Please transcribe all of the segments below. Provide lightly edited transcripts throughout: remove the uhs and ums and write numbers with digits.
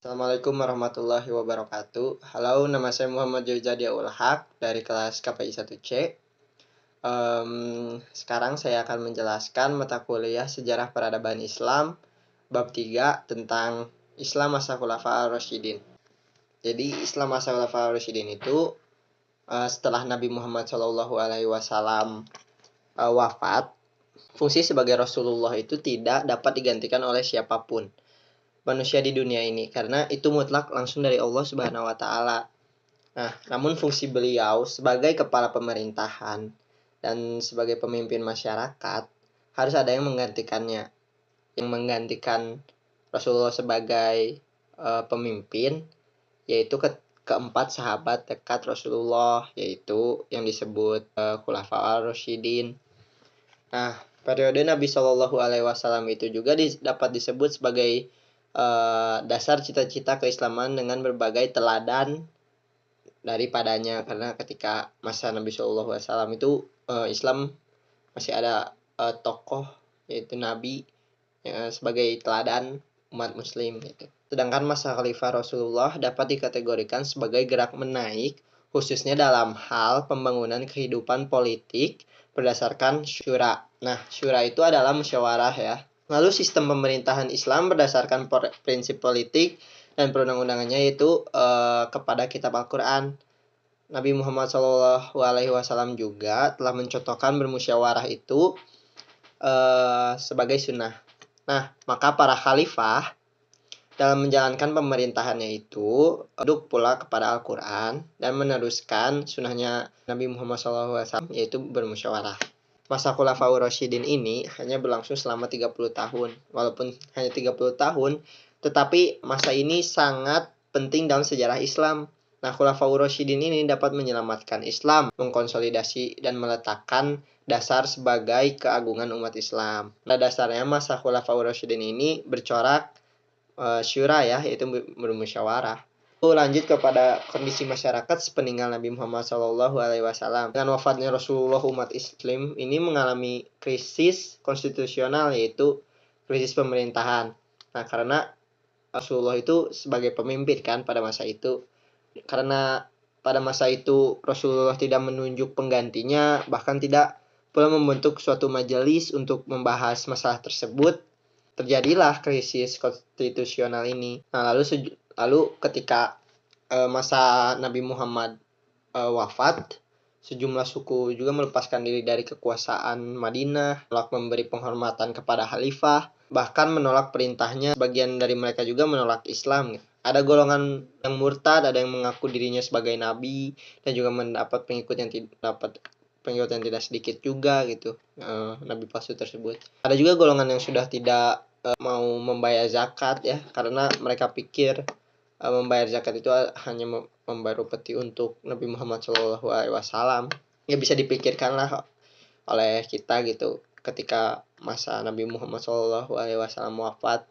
Assalamualaikum warahmatullahi wabarakatuh. Halo, nama saya Muhammad Jojadi Haq dari kelas KPI 1C. Sekarang saya akan menjelaskan mata kuliah Sejarah Peradaban Islam bab 3 tentang Islam masa Khulafaur Rasyidin. Jadi Islam masa Khulafaur Rasyidin itu setelah Nabi Muhammad SAW wafat, fungsi sebagai Rasulullah itu tidak dapat digantikan oleh siapapun manusia di dunia ini, karena itu mutlak langsung dari Allah Subhanahu wa taala. Nah, namun fungsi beliau sebagai kepala pemerintahan dan sebagai pemimpin masyarakat harus ada yang menggantikannya. Yang menggantikan Rasulullah sebagai pemimpin yaitu keempat sahabat dekat Rasulullah, yaitu yang disebut Khulafaur Rasyidin. Nah, periode Nabi Shallallahu alaihi wasallam itu juga dapat disebut sebagai dasar cita-cita keislaman dengan berbagai teladan daripadanya, karena ketika masa Nabi Shallallahu Alaihi Wasallam itu Islam masih ada tokoh yaitu Nabi sebagai teladan umat Muslim gitu. Sedangkan masa Khalifah Rasulullah dapat dikategorikan sebagai gerak menaik khususnya dalam hal pembangunan kehidupan politik berdasarkan syura. Nah, syura itu adalah musyawarah ya. Lalu sistem pemerintahan Islam berdasarkan prinsip politik dan perundang-undangannya yaitu kepada kitab Al-Quran. Nabi Muhammad SAW juga telah mencontohkan bermusyawarah itu sebagai sunnah. Nah, maka para khalifah dalam menjalankan pemerintahannya itu tunduk pula kepada Al-Quran dan meneruskan sunnahnya Nabi Muhammad SAW yaitu bermusyawarah. Masa Khulafaur Rasyidin ini hanya berlangsung selama 30 tahun. Walaupun hanya 30 tahun, tetapi masa ini sangat penting dalam sejarah Islam. Nah, Khulafaur Rasyidin ini dapat menyelamatkan Islam, mengkonsolidasi dan meletakkan dasar sebagai keagungan umat Islam. Pada dasarnya masa Khulafaur Rasyidin ini bercorak syura ya, yaitu bermusyawarah. Lanjut kepada kondisi masyarakat sepeninggal Nabi Muhammad SAW. Dengan wafatnya Rasulullah, umat Islam ini mengalami krisis konstitusional, yaitu krisis pemerintahan. Nah, karena Rasulullah itu sebagai pemimpin kan pada masa itu. Karena pada masa itu Rasulullah tidak menunjuk penggantinya, bahkan tidak pula membentuk suatu majelis untuk membahas masalah tersebut, terjadilah krisis konstitusional ini. Nah, lalu ketika masa Nabi Muhammad wafat, sejumlah suku juga melepaskan diri dari kekuasaan Madinah, menolak memberi penghormatan kepada khalifah, bahkan menolak perintahnya. Sebagian dari mereka juga menolak Islam. Ada golongan yang murtad, ada yang mengaku dirinya sebagai nabi, dan juga mendapat pengikut yang tidak sedikit juga gitu, nabi palsu tersebut. Ada juga golongan yang sudah tidak mau membayar zakat ya, karena mereka pikir membayar zakat itu hanya membayar upeti untuk Nabi Muhammad SAW. Ya, bisa dipikirkan lah oleh kita gitu, ketika masa Nabi Muhammad SAW wafat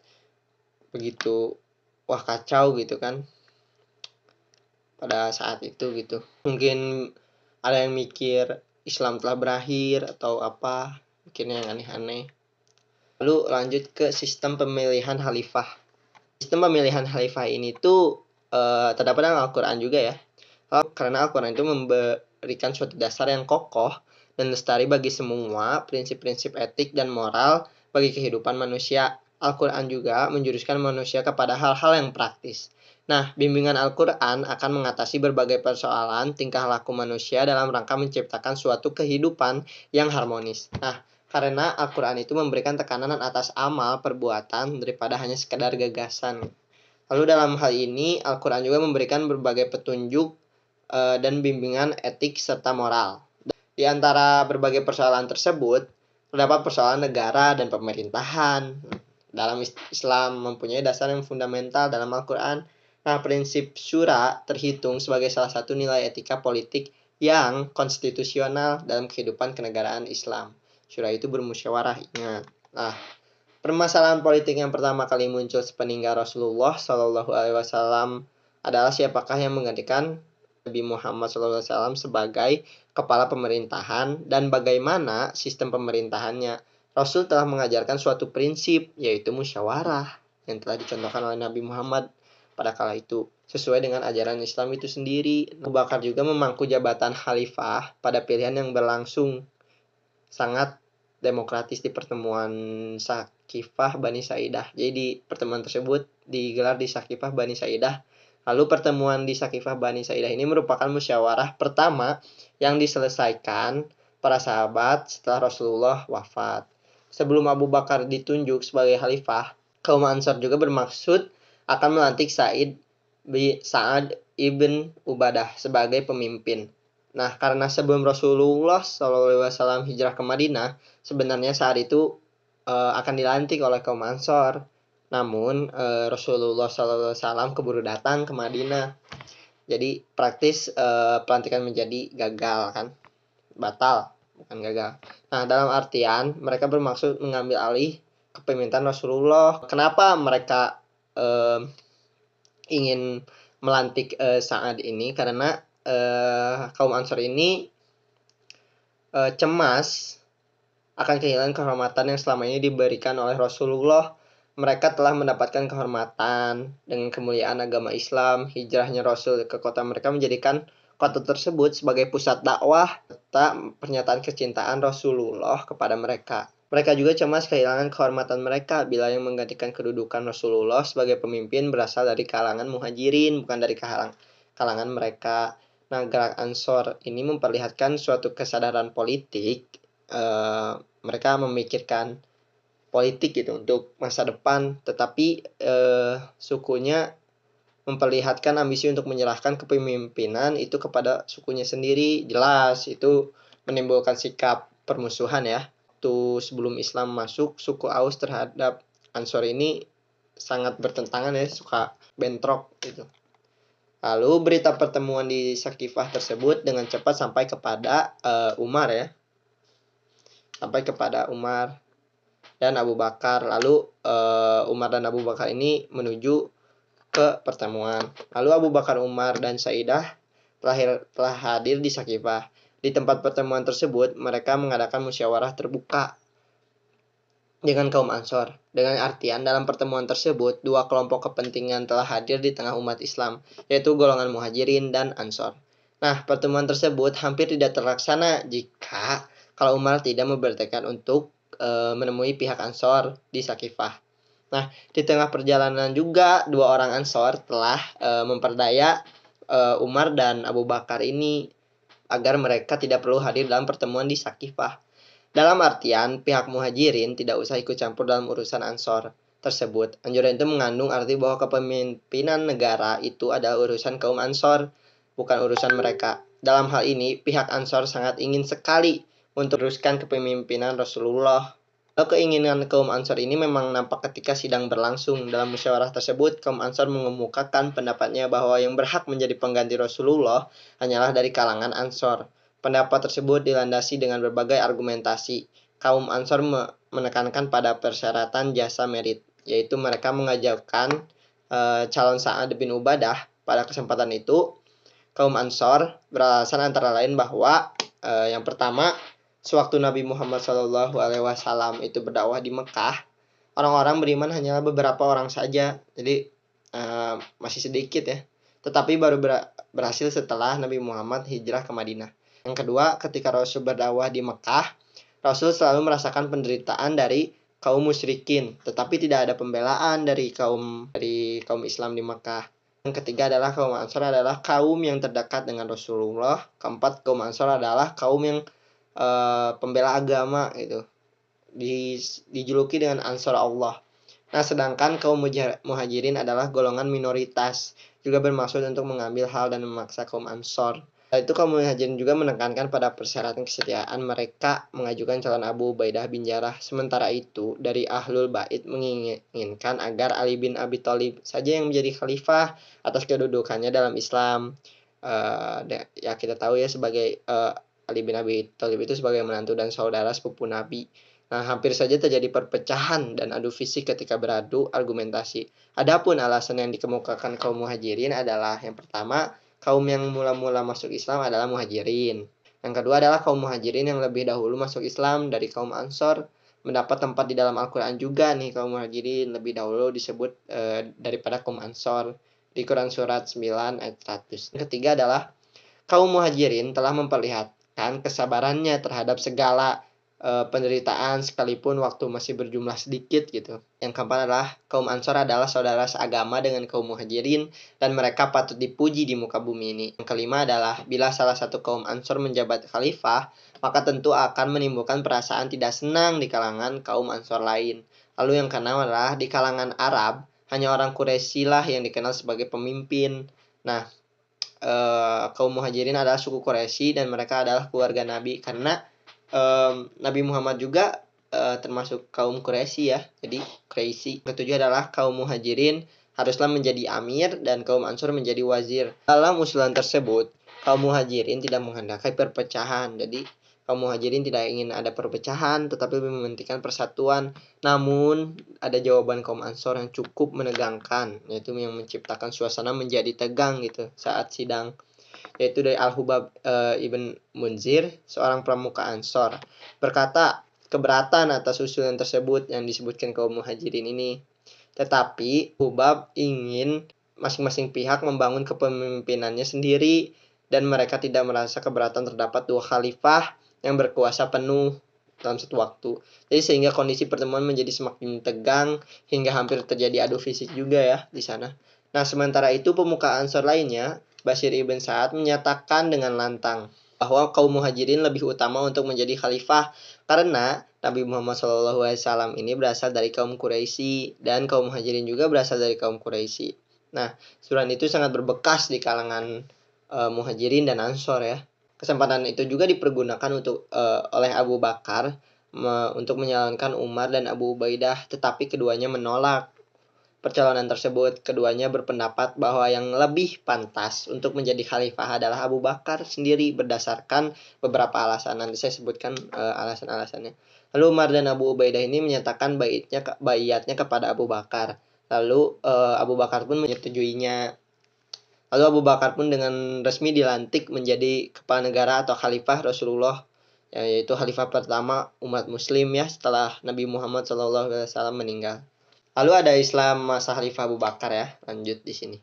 begitu, wah kacau gitu kan pada saat itu gitu. Mungkin ada yang mikir Islam telah berakhir atau apa, mikirnya yang aneh-aneh. Lalu lanjut ke sistem pemilihan khalifah. Sistem pemilihan khalifah ini tuh terdapat dalam Al-Quran juga ya. Karena Al-Quran itu memberikan suatu dasar yang kokoh dan lestari bagi semua prinsip-prinsip etik dan moral bagi kehidupan manusia. Al-Quran juga menjuruskan manusia kepada hal-hal yang praktis. Nah, bimbingan Al-Quran akan mengatasi berbagai persoalan tingkah laku manusia dalam rangka menciptakan suatu kehidupan yang harmonis. Nah, karena Al-Quran itu memberikan tekanan atas amal perbuatan daripada hanya sekedar gagasan. Lalu dalam hal ini Al-Quran juga memberikan berbagai petunjuk dan bimbingan etik serta moral. Di antara berbagai persoalan tersebut terdapat persoalan negara dan pemerintahan. Dalam Islam mempunyai dasar yang fundamental dalam Al-Quran. Nah, prinsip syura terhitung sebagai salah satu nilai etika politik yang konstitusional dalam kehidupan kenegaraan Islam. Syura itu bermusyawarah, ingat. Nah, permasalahan politik yang pertama kali muncul sepeninggal Rasulullah Shallallahu Alaihi Wasallam adalah siapakah yang menggantikan Nabi Muhammad SAW sebagai kepala pemerintahan dan bagaimana sistem pemerintahannya. Rasul telah mengajarkan suatu prinsip, yaitu musyawarah, yang telah dicontohkan oleh Nabi Muhammad pada kala itu, sesuai dengan ajaran Islam itu sendiri. Abu Bakar juga memangku jabatan khalifah pada pilihan yang berlangsung sangat demokratis di pertemuan Sakifah Bani Sa'idah. Jadi di pertemuan tersebut digelar di Sakifah Bani Sa'idah. Lalu pertemuan di Sakifah Bani Sa'idah ini merupakan musyawarah pertama yang diselesaikan para sahabat setelah Rasulullah wafat. Sebelum Abu Bakar ditunjuk sebagai khalifah, kaum Ansar juga bermaksud akan melantik Sa'ad ibn Ubadah sebagai pemimpin. Nah, karena sebelum Rasulullah SAW hijrah ke Madinah, sebenarnya saat itu akan dilantik oleh kaum Ansor. Namun Rasulullah SAW keburu datang ke Madinah. Jadi praktis pelantikan menjadi gagal kan, batal, bukan gagal. Nah, dalam artian mereka bermaksud mengambil alih kepemimpinan Rasulullah. Kenapa mereka ingin melantik Sa'ad ini? Karena kaum Ansor ini cemas akan kehilangan kehormatan yang selama ini diberikan oleh Rasulullah. Mereka telah mendapatkan kehormatan dengan kemuliaan agama Islam. Hijrahnya Rasul ke kota mereka menjadikan kota tersebut sebagai pusat dakwah serta pernyataan kecintaan Rasulullah kepada mereka. Mereka juga cemas kehilangan kehormatan mereka bila yang menggantikan kedudukan Rasulullah sebagai pemimpin berasal dari kalangan muhajirin, bukan dari kalangan mereka. Nah, gerak Ansor ini memperlihatkan suatu kesadaran politik. Mereka memikirkan politik gitu untuk masa depan, tetapi sukunya memperlihatkan ambisi untuk menyerahkan kepemimpinan itu kepada sukunya sendiri. Jelas itu menimbulkan sikap permusuhan ya. Waktu sebelum Islam masuk, suku Aus terhadap Ansor ini sangat bertentangan ya, suka bentrok gitu. Lalu berita pertemuan di Sakifah tersebut dengan cepat sampai kepada Umar ya. Sampai kepada Umar dan Abu Bakar. Lalu Umar dan Abu Bakar ini menuju ke pertemuan. Lalu Abu Bakar, Umar, dan Saidah telah hadir di Sakifah. Di tempat pertemuan tersebut, mereka mengadakan musyawarah terbuka dengan kaum Ansor. Dengan artian dalam pertemuan tersebut, dua kelompok kepentingan telah hadir di tengah umat Islam, yaitu golongan Muhajirin dan Ansor. Nah, pertemuan tersebut hampir tidak terlaksana jika kalau Umar tidak memberitakan untuk menemui pihak Ansor di Sakifah. Nah, di tengah perjalanan juga dua orang Ansor telah memperdaya Umar dan Abu Bakar ini agar mereka tidak perlu hadir dalam pertemuan di Sakifah. Dalam artian, pihak Muhajirin tidak usah ikut campur dalam urusan Ansor tersebut. Anjuran itu mengandung arti bahwa kepemimpinan negara itu adalah urusan kaum Ansor, bukan urusan mereka. Dalam hal ini, pihak Ansor sangat ingin sekali untuk teruskan kepemimpinan Rasulullah. Keinginan kaum Ansor ini memang nampak ketika sidang berlangsung. Dalam musyawarah tersebut, kaum Ansor mengemukakan pendapatnya bahwa yang berhak menjadi pengganti Rasulullah hanyalah dari kalangan Ansor. Pendapat tersebut dilandasi dengan berbagai argumentasi. Kaum Ansor menekankan pada persyaratan jasa merit, yaitu mereka mengajukan calon Sa'ad bin Ubadah. Pada kesempatan itu, kaum Ansor beralasan antara lain bahwa yang pertama, sewaktu Nabi Muhammad SAW itu berdakwah di Mekah, orang-orang beriman hanyalah beberapa orang saja, jadi masih sedikit ya. Tetapi baru berhasil setelah Nabi Muhammad hijrah ke Madinah. Yang kedua, ketika Rasul berdakwah di Mekah, Rasul selalu merasakan penderitaan dari kaum musyrikin, tetapi tidak ada pembelaan dari kaum Islam di Mekah. Yang ketiga adalah kaum Ansor adalah kaum yang terdekat dengan Rasulullah. Keempat, kaum Ansor adalah kaum yang pembela agama gitu, dijuluki dengan Ansor Allah. Nah, sedangkan kaum Muhajirin adalah golongan minoritas, juga bermaksud untuk mengambil hal dan memaksa kaum Ansor. Setelah itu kaum Muhajirin juga menekankan pada persyaratan kesetiaan mereka mengajukan calon Abu Ubaidah bin Jarrah. Sementara itu, dari Ahlul Bait menginginkan agar Ali bin Abi Thalib saja yang menjadi khalifah atas kedudukannya dalam Islam. Ya kita tahu ya sebagai Ali bin Abi Thalib itu sebagai menantu dan saudara sepupu Nabi. Nah, hampir saja terjadi perpecahan dan adu fisik ketika beradu argumentasi. Adapun alasan yang dikemukakan kaum Muhajirin adalah yang pertama, kaum yang mula-mula masuk Islam adalah Muhajirin. Yang kedua adalah kaum Muhajirin yang lebih dahulu masuk Islam dari kaum Ansor. Mendapat tempat di dalam Al-Quran juga nih kaum Muhajirin lebih dahulu disebut daripada kaum Ansor. di Quran surat 9 ayat 100. Yang ketiga adalah kaum muhajirin telah memperlihatkan kesabarannya terhadap segala penderitaan sekalipun waktu masih berjumlah sedikit gitu. Yang keempat adalah kaum Ansor adalah saudara seagama dengan kaum muhajirin dan mereka patut dipuji di muka bumi ini. Yang kelima adalah bila salah satu kaum Ansor menjabat khalifah, maka tentu akan menimbulkan perasaan tidak senang di kalangan kaum Ansor lain. Lalu yang keenam adalah di kalangan Arab, hanya orang Quraisy lah yang dikenal sebagai pemimpin. Nah, kaum muhajirin adalah suku Quraisy dan mereka adalah keluarga Nabi karena Nabi Muhammad juga termasuk kaum Quraisy ya. Jadi Quraisy. Ketujuh adalah kaum muhajirin haruslah menjadi amir dan kaum Ansor menjadi wazir. Dalam usulan tersebut, kaum muhajirin tidak menghendaki perpecahan. Jadi kaum muhajirin tidak ingin ada perpecahan tetapi mementingkan persatuan. Namun ada jawaban kaum Ansor yang cukup menegangkan, yaitu yang menciptakan suasana menjadi tegang gitu saat sidang, yaitu dari Al-Hubab ibn Munzir, seorang pramuka Ansor, berkata keberatan atas usulan tersebut yang disebutkan kaum muhajirin ini. Tetapi Hubab ingin masing-masing pihak membangun kepemimpinannya sendiri dan mereka tidak merasa keberatan terdapat dua khalifah yang berkuasa penuh dalam satu waktu. Jadi sehingga kondisi pertemuan menjadi semakin tegang hingga hampir terjadi adu fisik juga ya di sana. Nah, sementara itu pemuka Ansor lainnya, Bashir ibn Sa'ad, menyatakan dengan lantang bahwa kaum muhajirin lebih utama untuk menjadi khalifah karena Nabi Muhammad SAW ini berasal dari kaum Quraisy dan kaum muhajirin juga berasal dari kaum Quraisy. Nah, surat itu sangat berbekas di kalangan muhajirin dan Ansor ya. Kesempatan itu juga dipergunakan oleh Abu Bakar untuk menyalonkan Umar dan Abu Ubaidah, tetapi keduanya menolak percalonan tersebut. Keduanya berpendapat bahwa yang lebih pantas untuk menjadi khalifah adalah Abu Bakar sendiri berdasarkan beberapa alasan. Nanti saya sebutkan alasan-alasannya. Lalu Umar dan Abu Ubaidah ini menyatakan baiatnya kepada Abu Bakar. Lalu Abu Bakar pun menyetujuinya. Lalu Abu Bakar pun dengan resmi dilantik menjadi kepala negara atau khalifah Rasulullah, yaitu khalifah pertama umat muslim ya setelah Nabi Muhammad SAW meninggal. Lalu ada Islam masa Khalifah Abu Bakar ya, lanjut di sini.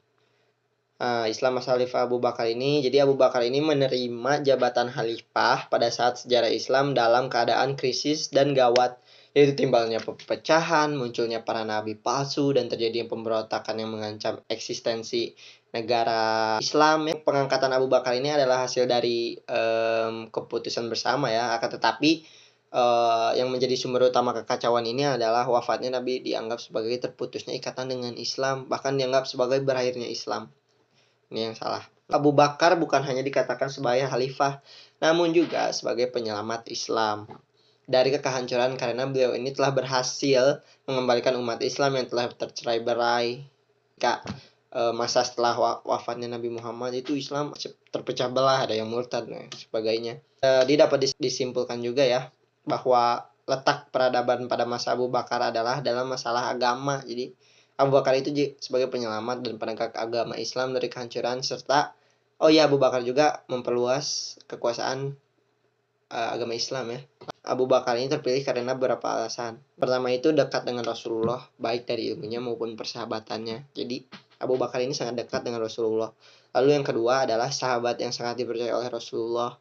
Islam masa Khalifah Abu Bakar ini, jadi Abu Bakar ini menerima jabatan khalifah pada saat sejarah Islam dalam keadaan krisis dan gawat, yaitu timbalnya perpecahan, munculnya para nabi palsu, dan terjadinya pemberontakan yang mengancam eksistensi negara Islam. Pengangkatan Abu Bakar ini adalah hasil dari keputusan bersama ya, akan tetapi yang menjadi sumber utama kekacauan ini adalah wafatnya Nabi dianggap sebagai terputusnya ikatan dengan Islam, bahkan dianggap sebagai berakhirnya Islam. Ini yang salah. Abu Bakar bukan hanya dikatakan sebagai khalifah, namun juga sebagai penyelamat Islam dari kehancuran karena beliau ini telah berhasil mengembalikan umat Islam yang telah tercerai-berai. Masa setelah wafatnya Nabi Muhammad itu Islam terpecah belah, ada yang murtad dan sebagainya. Dia dapat disimpulkan juga ya bahwa letak peradaban pada masa Abu Bakar adalah dalam masalah agama. Jadi Abu Bakar itu sebagai penyelamat dan penegak agama Islam dari kehancuran, serta Abu Bakar juga memperluas kekuasaan agama Islam ya. Abu Bakar ini terpilih karena beberapa alasan. Pertama itu dekat dengan Rasulullah, baik dari ilmunya maupun persahabatannya. Jadi Abu Bakar ini sangat dekat dengan Rasulullah. Lalu yang kedua adalah sahabat yang sangat dipercaya oleh Rasulullah.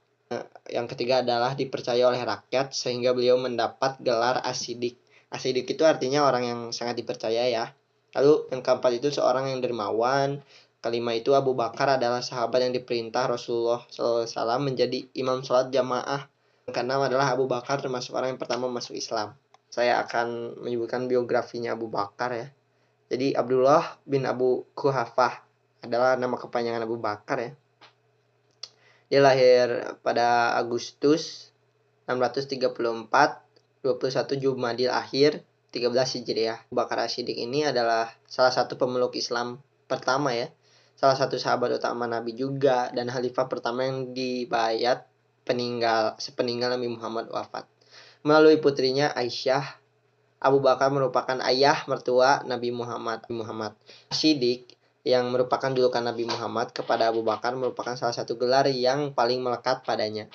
Yang ketiga adalah dipercaya oleh rakyat sehingga beliau mendapat gelar As-Siddiq. As-Siddiq itu artinya orang yang sangat dipercaya ya. Lalu yang keempat itu seorang yang dermawan. Kelima itu Abu Bakar adalah sahabat yang diperintah Rasulullah SAW menjadi imam sholat jamaah. Yang keenam adalah Abu Bakar termasuk orang yang pertama masuk Islam. Saya akan menyebutkan biografinya Abu Bakar ya. Jadi Abdullah bin Abu Quhafah adalah nama kepanjangan Abu Bakar ya. Dia lahir pada Agustus 634, 21 Jumadil Akhir, 13 Hijriah. Abu Bakar As-Siddiq ini adalah salah satu pemeluk Islam pertama ya. Salah satu sahabat utama Nabi juga dan khalifah pertama yang dibayat sepeninggal Nabi Muhammad wafat. Melalui putrinya Aisyah, Abu Bakar merupakan ayah mertua Nabi Muhammad. As-Siddiq yang merupakan julukan Nabi Muhammad kepada Abu Bakar merupakan salah satu gelar yang paling melekat padanya.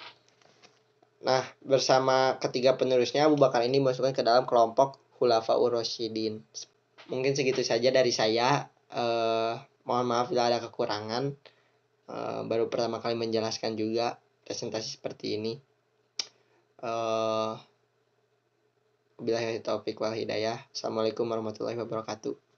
Nah, bersama ketiga penerusnya Abu Bakar ini dimasukkan ke dalam kelompok Khulafaur Rasyidin. Mungkin segitu saja dari saya. Mohon maaf bila ada kekurangan. Baru pertama kali menjelaskan juga presentasi seperti ini. Wabillahi taufik wal hidayah. Assalamualaikum warahmatullahi wabarakatuh.